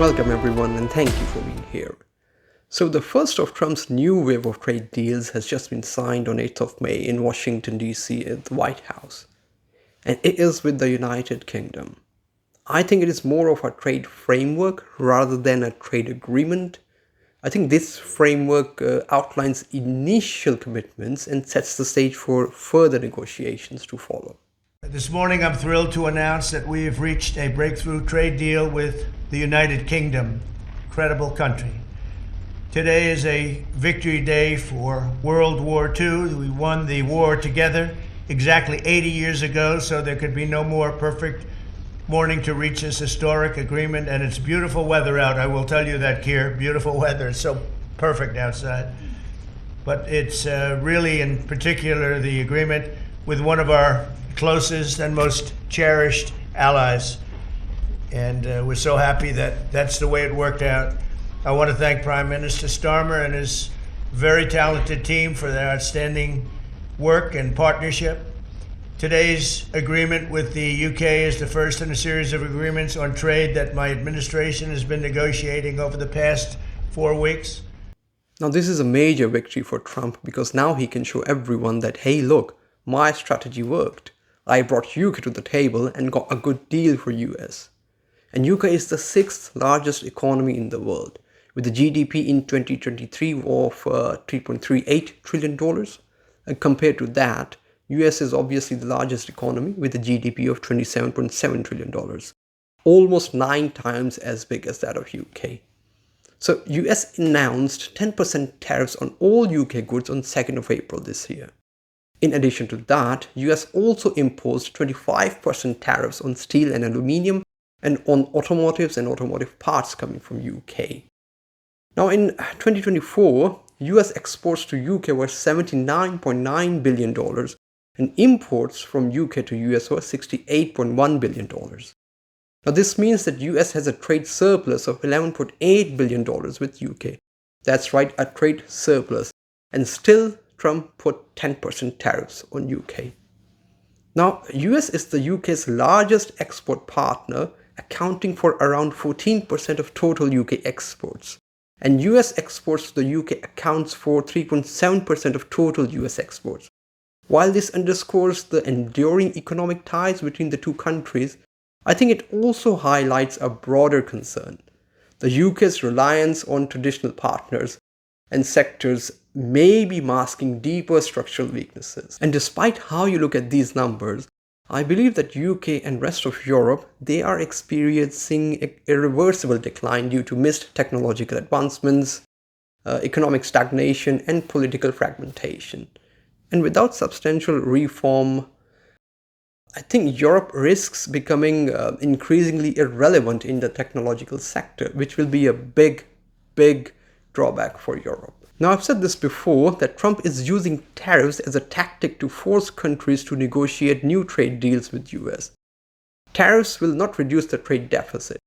Welcome everyone and thank you for being here. So the first of Trump's new wave of trade deals has just been signed on 8th of May in Washington DC at the White House. And it is with the United Kingdom. I think it is more of a trade framework rather than a trade agreement. I think this framework outlines initial commitments and sets the stage for further negotiations to follow. This morning, I'm thrilled to announce that we have reached a breakthrough trade deal with the United Kingdom, incredible country. Today is a victory day for World War II. We won the war together exactly 80 years ago, so there could be no more perfect morning to reach this historic agreement. And it's beautiful weather out. I will tell you that, Keir, beautiful weather. It's so perfect outside. But it's really, in particular, the agreement with one of our closest and most cherished allies. And we're so happy that that's the way it worked out. I want to thank Prime Minister Starmer and his very talented team for their outstanding work and partnership. Today's agreement with the UK is the first in a series of agreements on trade that my administration has been negotiating over the past 4 weeks. Now this is a major victory for Trump because now he can show everyone that, hey look, my strategy worked. I brought UK to the table and got a good deal for US. And UK is the 6th largest economy in the world, with the GDP in 2023 of $3.38 trillion. And compared to that, US is obviously the largest economy with a GDP of $27.7 trillion, almost 9 times as big as that of UK. So US announced 10% tariffs on all UK goods on 2nd of April this year. In addition to that, US also imposed 25% tariffs on steel and aluminium and on automotives and automotive parts coming from UK. Now in 2024, US exports to UK were $79.9 billion and imports from UK to US were $68.1 billion. Now this means that US has a trade surplus of $11.8 billion with UK. That's right, a trade surplus. And still Trump put 10% tariffs on UK. Now, US is the UK's largest export partner, accounting for around 14% of total UK exports. And US exports to the UK accounts for 3.7% of total US exports. While this underscores the enduring economic ties between the two countries, I think it also highlights a broader concern. The UK's reliance on traditional partners and sectors may be masking deeper structural weaknesses. And despite how you look at these numbers, I believe that UK and rest of Europe, they are experiencing a irreversible decline due to missed technological advancements, economic stagnation, and political fragmentation. And without substantial reform, I think Europe risks becoming increasingly irrelevant in the technological sector, which will be a big drawback for Europe. Now, I've said this before, that Trump is using tariffs as a tactic to force countries to negotiate new trade deals with US. Tariffs will not reduce the trade deficit.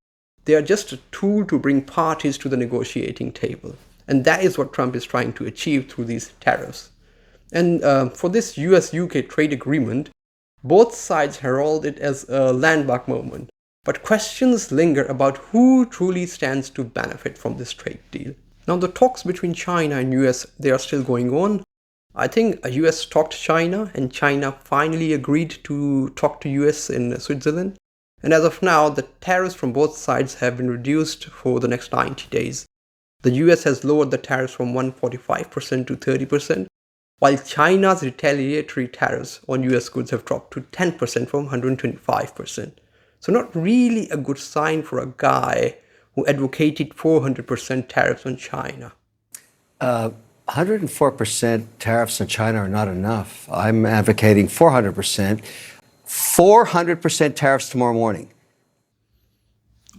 They are just a tool to bring parties to the negotiating table. And that is what Trump is trying to achieve through these tariffs. And for this US-UK trade agreement, both sides herald it as a landmark moment. But questions linger about who truly stands to benefit from this trade deal. Now, the talks between China and US, they are still going on. I think US talked to China and China finally agreed to talk to US in Switzerland. And as of now, the tariffs from both sides have been reduced for the next 90 days. The US has lowered the tariffs from 145% to 30%, while China's retaliatory tariffs on US goods have dropped to 10% from 125%. So not really a good sign for a guy who advocated 400% tariffs on China. 104% tariffs on China are not enough. I'm advocating 400%. 400% tariffs tomorrow morning.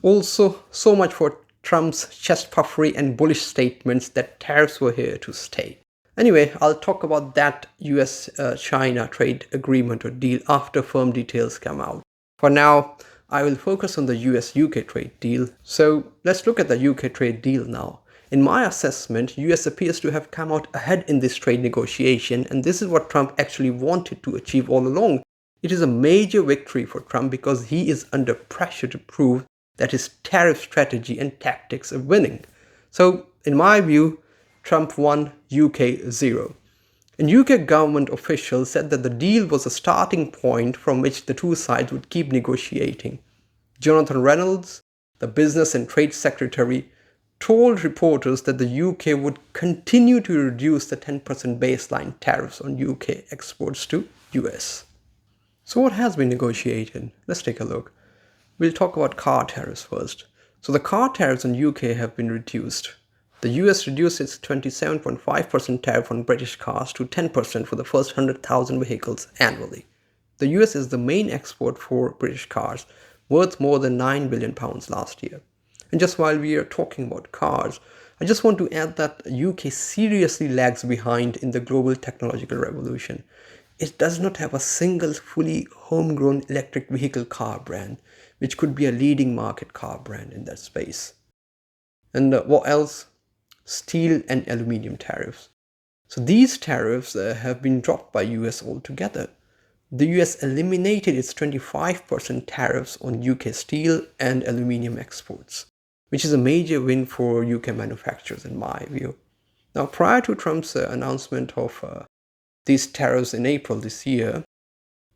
Also, so much for Trump's chest puffery and bullish statements that tariffs were here to stay. Anyway, I'll talk about that US-China trade agreement or deal after firm details come out. For now, I will focus on the US-UK trade deal. So let's look at the UK trade deal now. In my assessment, US appears to have come out ahead in this trade negotiation, and this is what Trump actually wanted to achieve all along. It is a major victory for Trump because he is under pressure to prove that his tariff strategy and tactics are winning. So, in my view, Trump 1, UK 0. And UK government officials said that the deal was a starting point from which the two sides would keep negotiating. Jonathan Reynolds, the Business and Trade Secretary, told reporters that the UK would continue to reduce the 10% baseline tariffs on UK exports to US. So what has been negotiated? Let's take a look. We'll talk about car tariffs first. So the car tariffs on UK have been reduced. The US reduced its 27.5% tariff on British cars to 10% for the first 100,000 vehicles annually. The US is the main export for British cars, worth more than £9 billion last year. And just while we are talking about cars, I just want to add that UK seriously lags behind in the global technological revolution. It does not have a single fully homegrown electric vehicle car brand, which could be a leading market car brand in that space. And what else? Steel and aluminium tariffs. So these tariffs have been dropped by US altogether. The US eliminated its 25% tariffs on UK steel and aluminium exports, which is a major win for UK manufacturers in my view. Now, prior to Trump's announcement of these tariffs in April this year,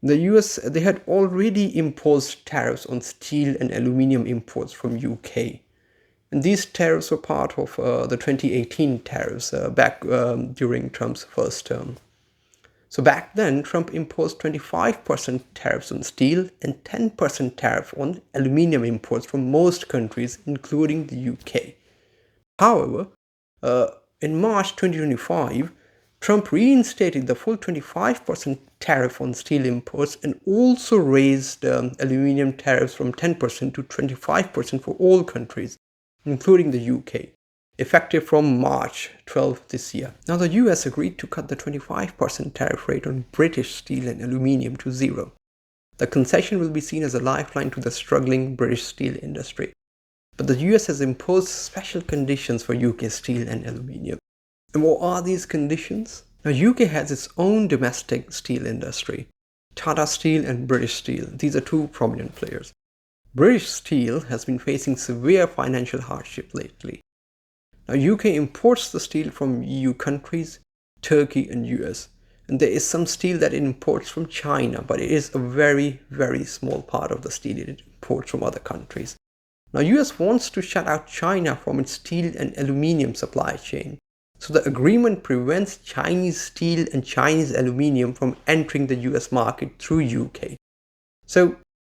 the US, they had already imposed tariffs on steel and aluminium imports from UK. And these tariffs were part of the 2018 tariffs back during Trump's first term. So back then, Trump imposed 25% tariffs on steel and 10% tariff on aluminium imports from most countries, including the UK. However, in March 2025, Trump reinstated the full 25% tariff on steel imports and also raised aluminium tariffs from 10% to 25% for all countries, including the UK, effective from March 12 this year. Now, the US agreed to cut the 25% tariff rate on British steel and aluminium to zero. The concession will be seen as a lifeline to the struggling British steel industry. But the US has imposed special conditions for UK steel and aluminium. And what are these conditions? Now, UK has its own domestic steel industry. Tata Steel and British Steel, these are two prominent players. British Steel has been facing severe financial hardship lately. Now, UK imports the steel from EU countries, Turkey and US. And there is some steel that it imports from China, but it is a very, very small part of the steel it imports from other countries. Now, US wants to shut out China from its steel and aluminium supply chain. So the agreement prevents Chinese steel and Chinese aluminium from entering the US market through UK. So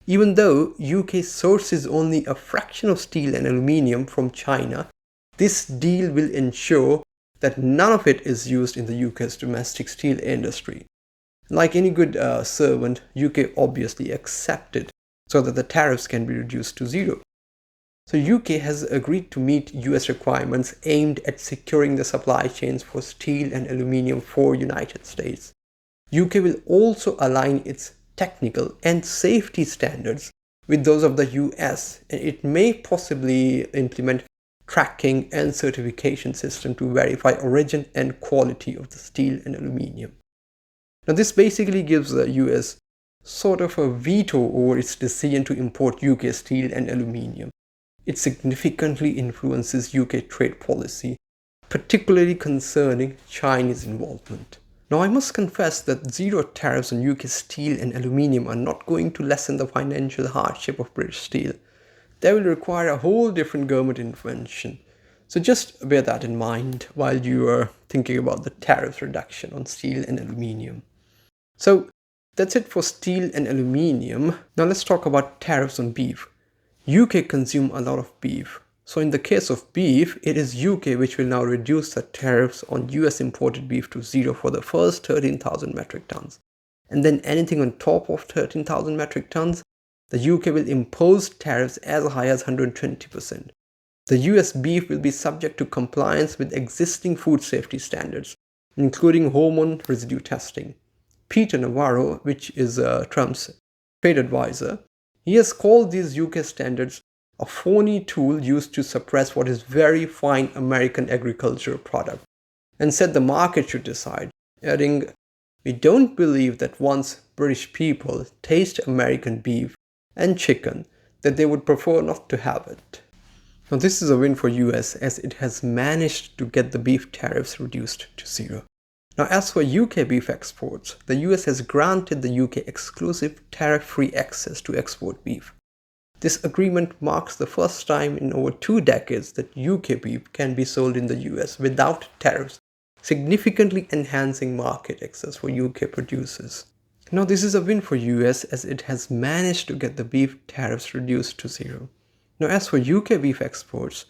even though UK sources only a fraction of steel and aluminium from China, this deal will ensure that none of it is used in the UK's domestic steel industry. Like any good servant, UK obviously accepted so that the tariffs can be reduced to zero. So UK has agreed to meet US requirements aimed at securing the supply chains for steel and aluminium for United States. UK will also align its technical and safety standards with those of the US, and it may possibly implement tracking and certification system to verify origin and quality of the steel and aluminium. Now, this basically gives the US sort of a veto over its decision to import UK steel and aluminium. It significantly influences UK trade policy, particularly concerning Chinese involvement. Now, I must confess that zero tariffs on UK steel and aluminium are not going to lessen the financial hardship of British Steel. They will require a whole different government intervention. So just bear that in mind while you are thinking about the tariff reduction on steel and aluminium. So that's it for steel and aluminium. Now let's talk about tariffs on beef. UK consume a lot of beef. So in the case of beef, it is UK which will now reduce the tariffs on US imported beef to zero for the first 13,000 metric tons. And then anything on top of 13,000 metric tons, the UK will impose tariffs as high as 120%. The US beef will be subject to compliance with existing food safety standards, including hormone residue testing. Peter Navaro, which is Trump's trade advisor, he has called these UK standards a phony tool used to suppress what is very fine American agricultural product, and said the market should decide, adding, "We don't believe that once British people taste American beef and chicken, that they would prefer not to have it. Now this is a win for US as it has managed to get the beef tariffs reduced to zero. Now as for UK beef exports, the US has granted the UK exclusive tariff-free access to export beef. This agreement marks the first time in over 2 decades that UK beef can be sold in the US without tariffs, significantly enhancing market access for UK producers. Now this is a win for US as it has managed to get the beef tariffs reduced to zero. Now as for UK beef exports,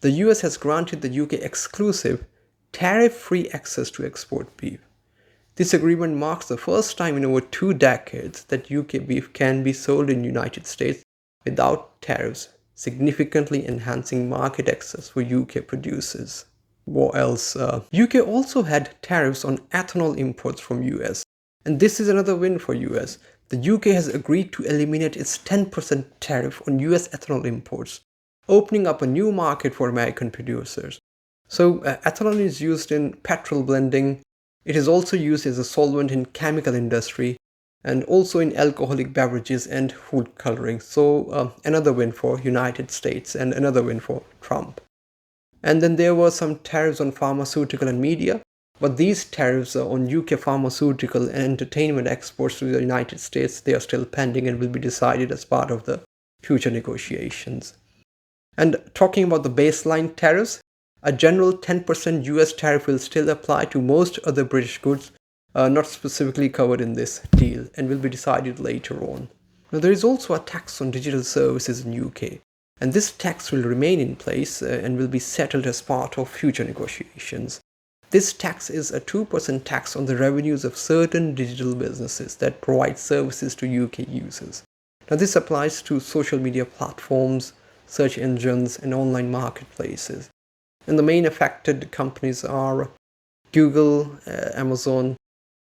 the US has granted the UK exclusive tariff-free access to export beef. This agreement marks the first time in over 2 decades that UK beef can be sold in the United States without tariffs, significantly enhancing market access for UK producers. What else? UK also had tariffs on ethanol imports from US. And this is another win for US. The UK has agreed to eliminate its 10% tariff on US ethanol imports, opening up a new market for American producers. So ethanol is used in petrol blending. It is also used as a solvent in chemical industry and also in alcoholic beverages and food coloring. So another win for United States and another win for Trump. And then there were some tariffs on pharmaceutical and media, but these tariffs on UK pharmaceutical and entertainment exports to the United States, they are still pending and will be decided as part of the future negotiations. And talking about the baseline tariffs, a general 10% US tariff will still apply to most other British goods not specifically covered in this deal and will be decided later on. Now there is also a tax on digital services in UK, and this tax will remain in place and will be settled as part of future negotiations. This tax is a 2% tax on the revenues of certain digital businesses that provide services to UK users. Now this applies to social media platforms, search engines and online marketplaces. And the main affected companies are Google, Amazon,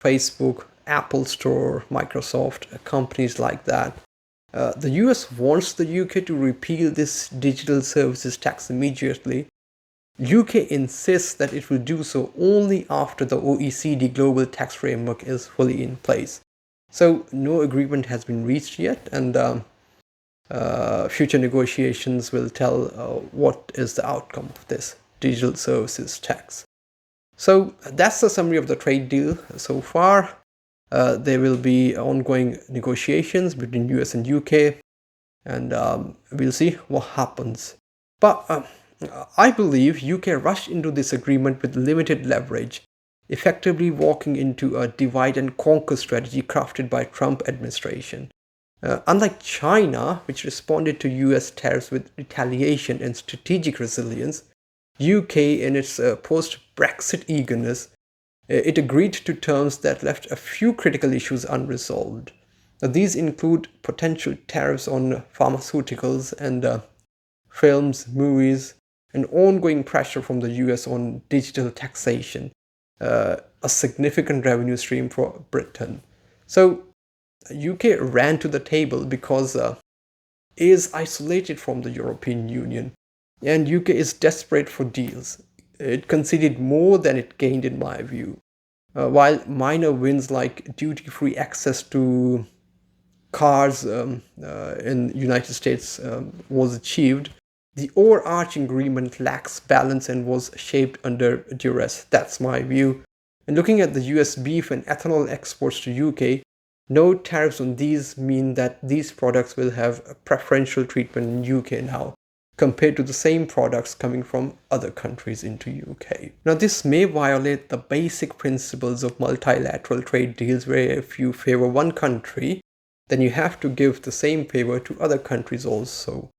Facebook, Apple Store, Microsoft, companies like that. The US wants the UK to repeal this digital services tax immediately. UK insists that it will do so only after the OECD global tax framework is fully in place. So no agreement has been reached yet, and future negotiations will tell what is the outcome of this digital services tax. So that's the summary of the trade deal so far. There will be ongoing negotiations between US and UK, and we'll see what happens. But I believe UK rushed into this agreement with limited leverage, effectively walking into a divide and conquer strategy crafted by Trump administration. Unlike China, which responded to US tariffs with retaliation and strategic resilience, UK, in its post-Brexit eagerness, it agreed to terms that left a few critical issues unresolved. Now, these include potential tariffs on pharmaceuticals and films, movies, and ongoing pressure from the US on digital taxation, a significant revenue stream for Britain. So UK ran to the table because it is isolated from the European Union, and UK is desperate for deals. It conceded more than it gained in my view. While minor wins like duty-free access to cars in the United States was achieved, the overarching agreement lacks balance and was shaped under duress. That's my view. And looking at the US beef and ethanol exports to UK, no tariffs on these mean that these products will have a preferential treatment in UK now, compared to the same products coming from other countries into UK. Now this may violate the basic principles of multilateral trade deals, where if you favor one country, then you have to give the same favor to other countries also.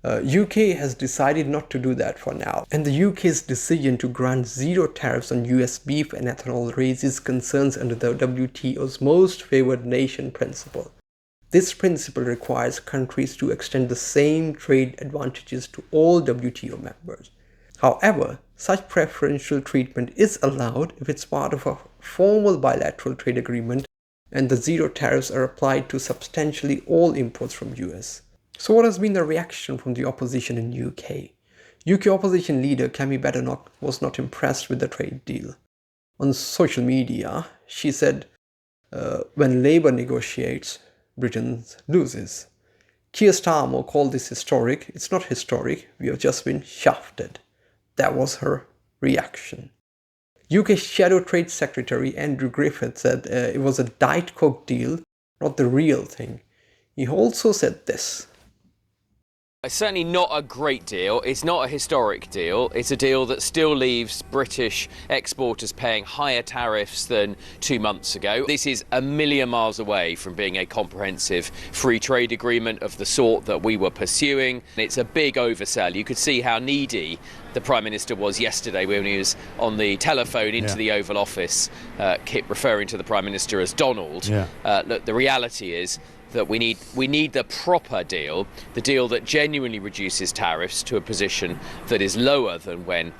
UK has decided not to do that for now, and the UK's decision to grant zero tariffs on US beef and ethanol raises concerns under the WTO's most favored nation principle. This principle requires countries to extend the same trade advantages to all WTO members. However, such preferential treatment is allowed if it's part of a formal bilateral trade agreement and the zero tariffs are applied to substantially all imports from US. So what has been the reaction from the opposition in UK? UK opposition leader Kemi Badenoch was not impressed with the trade deal. On social media, she said, when Labour negotiates, Britain loses. Keir Starmer called this historic. It's not historic, we have just been shafted. That was her reaction. UK Shadow Trade Secretary Andrew Griffith said it was a Diet Coke deal, not the real thing. He also said this. It's certainly not a great deal. It's not a historic deal. It's a deal that still leaves British exporters paying higher tariffs than 2 months ago. This is a million miles away from being a comprehensive free trade agreement of the sort that we were pursuing. It's a big oversell. You could see how needy the Prime Minister was yesterday when he was on the telephone into the Oval Office, referring to the Prime Minister as Donald. Look, the reality is that we need the proper deal, the deal that genuinely reduces tariffs to a position that is lower than when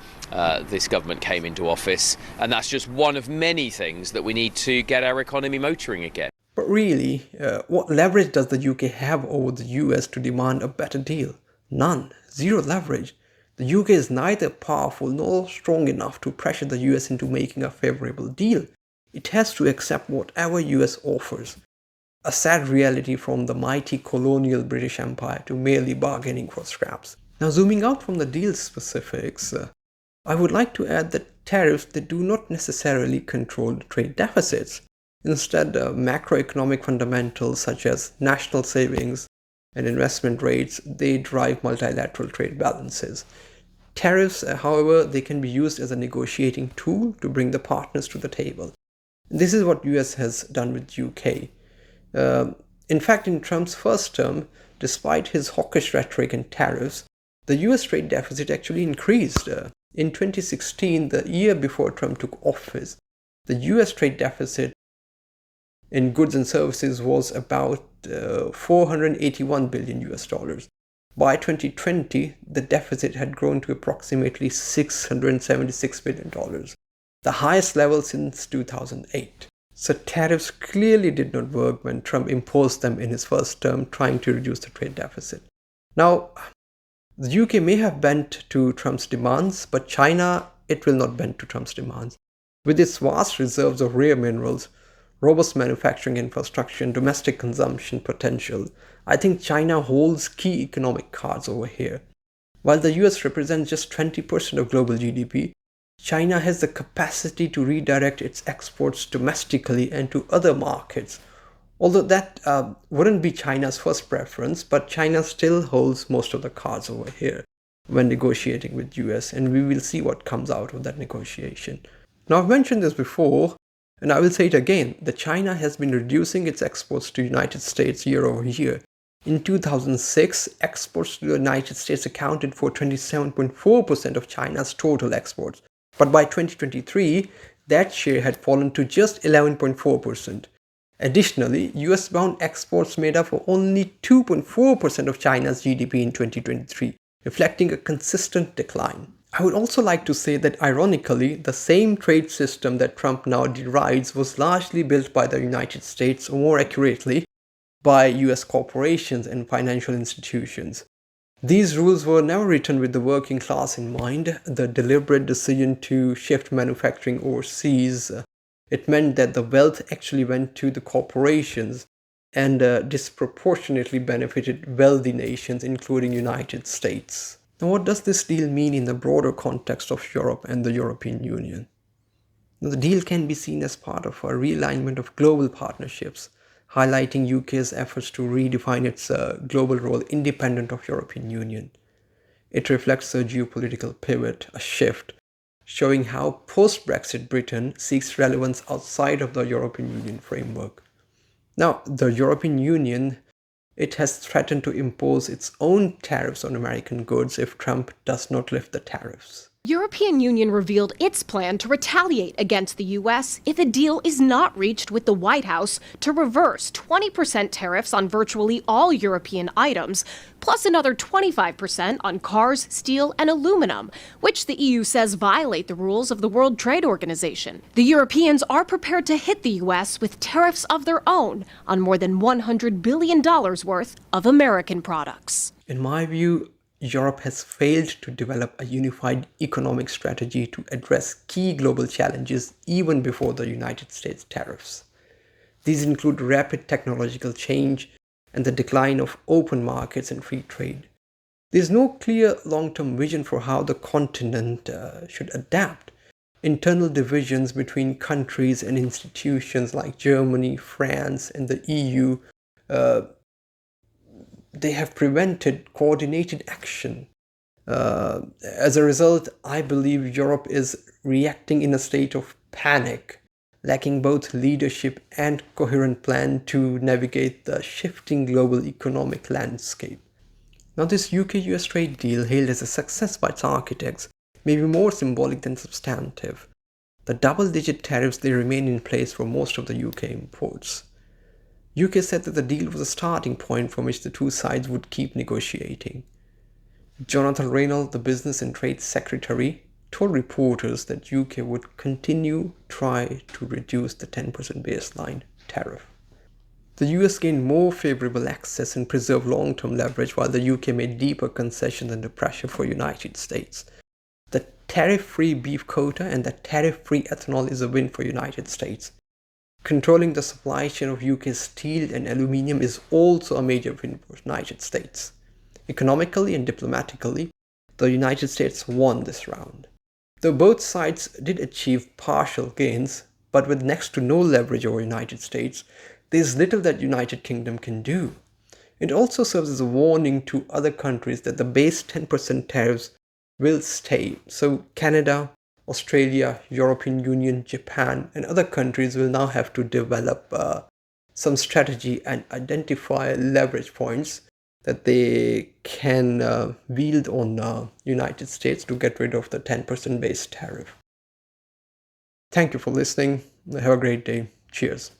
this government came into office. And that's just one of many things that we need to get our economy motoring again. But really, what leverage does the UK have over the US to demand a better deal? None. Zero leverage. The UK is neither powerful nor strong enough to pressure the US into making a favourable deal. It has to accept whatever US offers. A sad reality from the mighty colonial British Empire to merely bargaining for scraps. Now, zooming out from the deal specifics, I would like to add that tariffs, they do not necessarily control the trade deficits. Instead, macroeconomic fundamentals such as national savings and investment rates, they drive multilateral trade balances. Tariffs, however, they can be used as a negotiating tool to bring the partners to the table. This is what US has done with UK. In fact, in Trump's first term, despite his hawkish rhetoric and tariffs, the US trade deficit actually increased. In 2016, the year before Trump took office, the US trade deficit in goods and services was about 481 billion US dollars. By 2020, the deficit had grown to approximately $676 billion, the highest level since 2008. So tariffs clearly did not work when Trump imposed them in his first term, trying to reduce the trade deficit. Now, the UK may have bent to Trump's demands, but China, it will not bend to Trump's demands. With its vast reserves of rare minerals, robust manufacturing infrastructure, and domestic consumption potential, I think China holds key economic cards over here. While the US represents just 20% of global GDP, China has the capacity to redirect its exports domestically and to other markets. Although that wouldn't be China's first preference, but China still holds most of the cards over here when negotiating with US, and we will see what comes out of that negotiation. Now, I've mentioned this before, and I will say it again, that China has been reducing its exports to the United States year over year. In 2006, exports to the United States accounted for 27.4% of China's total exports. But by 2023, that share had fallen to just 11.4%. Additionally, US-bound exports made up for only 2.4% of China's GDP in 2023, reflecting a consistent decline. I would also like to say that ironically, the same trade system that Trump now derides was largely built by the United States, or more accurately, by US corporations and financial institutions. These rules were never written with the working class in mind. The deliberate decision to shift manufacturing overseas, it meant that the wealth actually went to the corporations and disproportionately benefited wealthy nations, including United States. Now, what does this deal mean in the broader context of Europe and the European Union? Now, the deal can be seen as part of a realignment of global partnerships, highlighting UK's efforts to redefine its global role independent of European Union. It reflects a geopolitical pivot, a shift, showing how post-Brexit Britain seeks relevance outside of the European Union framework. Now, the European Union, it has threatened to impose its own tariffs on American goods if Trump does not lift the tariffs. European Union revealed its plan to retaliate against the U.S. if a deal is not reached with the White House to reverse 20% tariffs on virtually all European items, plus another 25% on cars, steel, and aluminum, which the EU says violate the rules of the World Trade Organization. The Europeans are prepared to hit the U.S. with tariffs of their own on more than $100 billion worth of American products. In my view, Europe has failed to develop a unified economic strategy to address key global challenges even before the United States tariffs. These include rapid technological change, and the decline of open markets and free trade. There's no clear long-term vision for how the continent should adapt. Internal divisions between countries and institutions like Germany, France, and the EU, they have prevented coordinated action. As a result, I believe Europe is reacting in a state of panic, lacking both leadership and coherent plan to navigate the shifting global economic landscape. Now, this UK-US trade deal, hailed as a success by its architects, may be more symbolic than substantive. The double-digit tariffs, they remain in place for most of the UK imports. UK said that the deal was a starting point from which the two sides would keep negotiating. Jonathan Reynolds, the Business and Trade Secretary, told reporters that UK would continue try to reduce the 10% baseline tariff. The US gained more favourable access and preserved long-term leverage, while the UK made deeper concessions under pressure for United States. The tariff-free beef quota and the tariff-free ethanol is a win for United States. Controlling the supply chain of UK's steel and aluminium is also a major win for United States. Economically and diplomatically, the United States won this round. Though both sides did achieve partial gains, but with next to no leverage over United States, there is little that United Kingdom can do. It also serves as a warning to other countries that the base 10% tariffs will stay. So Canada, Australia, European Union, Japan, and other countries will now have to develop some strategy and identify leverage points that they can wield on United States to get rid of the 10% base tariff. Thank you for listening. Have a great day. Cheers.